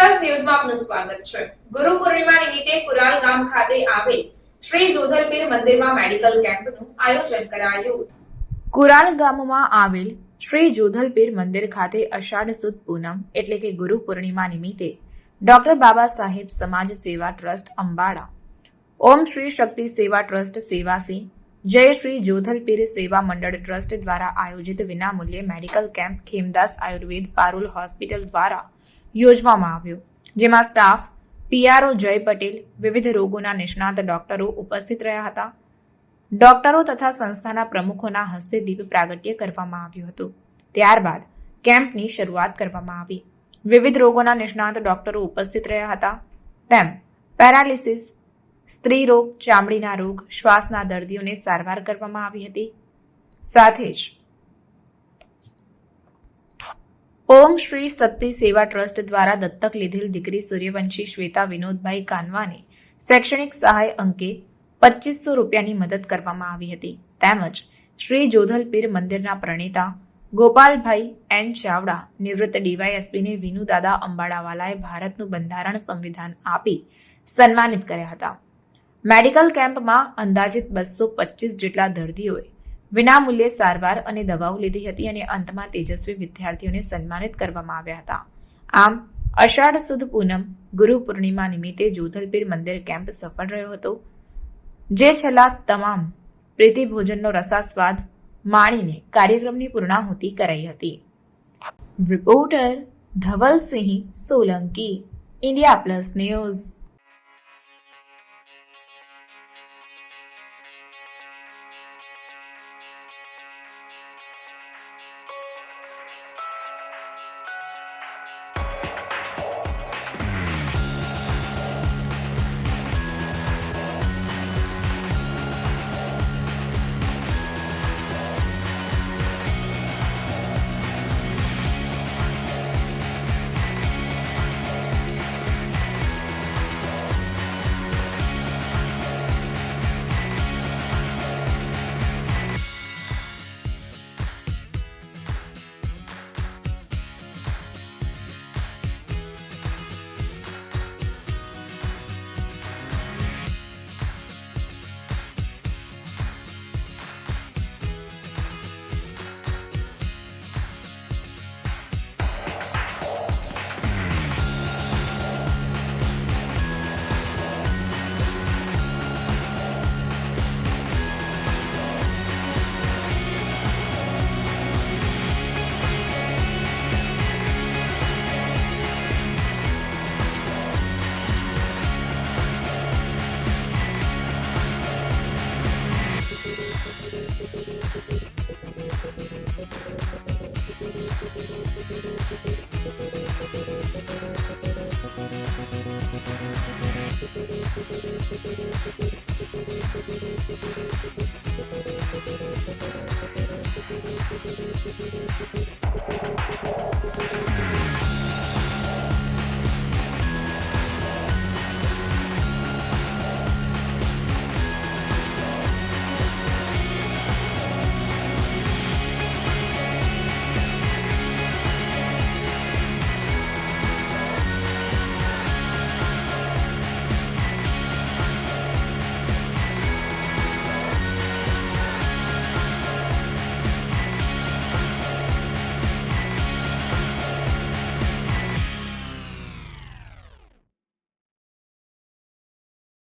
Plus ન્યૂઝમાં આપનું સ્વાગત છે। ગુરુ પૂર્ણિમા નિમિત્તે કુરાલ ગામ ખાતે આવેલ શ્રી જોધલપીર મંદિરમાં મેડિકલ કેમ્પનું આયોજન કરાયું। કુરાલ ગામમાં આવેલ શ્રી જોધલપીર મંદિર ખાતે અષાઢ સુદ પૂનમ એટલે કે ગુરુ પૂર્ણિમા નિમિત્તે ડોક્ટર બાબા સાહેબ સમાજ સેવા ટ્રસ્ટ અંબાડા, ઓમ શ્રી શક્તિ સેવા ટ્રસ્ટ સેવાસી, જય શ્રી જોધલપીર સેવા મંડળ ટ્રસ્ટ દ્વારા આયોજિત વિનામૂલ્યે medical camp Khemdas Ayurveda Parul hospital દ્વારા યોજવામાં આવ્યો, જેમાં સ્ટાફ, પીઆરઓ જય પટેલ, વિવિધ રોગોના નિષ્ણાત ડોક્ટરો ઉપસ્થિત રહ્યા હતા। ડોક્ટરો તથા સંસ્થાના પ્રમુખોના હસ્તે દીપ પ્રાગટ્ય કરવામાં આવ્યું હતું। ત્યારબાદ કેમ્પની શરૂઆત કરવામાં આવી। વિવિધ રોગોના નિષ્ણાત ડોક્ટરો ઉપસ્થિત રહ્યા હતા। તેમ પેરાલિસિસ, સ્ત્રી રોગ, ચામડીના રોગ, શ્વાસના દર્દીઓને સારવાર કરવામાં આવી હતી। સાથે જ ઓમ શ્રી શક્તિ સેવા ટ્રસ્ટ દ્વારા દત્તક લીધેલ દીકરી સૂર્યવંશી શ્વેતા વિનોદભાઈ કાનવાને શૈક્ષણિક સહાય અંકે 2500 રૂપિયાની મદદ કરવામાં આવી હતી। તેમજ શ્રી જોધલપીર મંદિરના પ્રણેતા ગોપાલભાઈ એન ચાવડા, નિવૃત્ત ડીવાયએસપીને વિનુદાદા અંબાડાવાલાએ ભારતનું બંધારણ સંવિધાન આપી સન્માનિત કર્યા હતા। મેડિકલ કેમ્પમાં અંદાજિત 225 જેટલા દર્દીઓએ વિનામૂલ્યે સારવાર અને દવાઓ લીધી હતી અને અંતમાં તેજસ્વી વિદ્યાર્થીઓને સન્માનિત કરવામાં આવ્યા હતા। આમ અષાઢ સુદ પૂનમ ગુરુ પૂર્ણિમા નિમિત્તે જોધલપીર મંદિર કેમ્પ સફળ રહ્યો હતો, જે છેલ્લા તમામ પ્રીતિ ભોજનનો રસાસ્વાદ માણીને કાર્યક્રમની પૂર્ણાહુતિ કરાઈ હતી। Reporter Dhavalsinh Solanki, India plus news.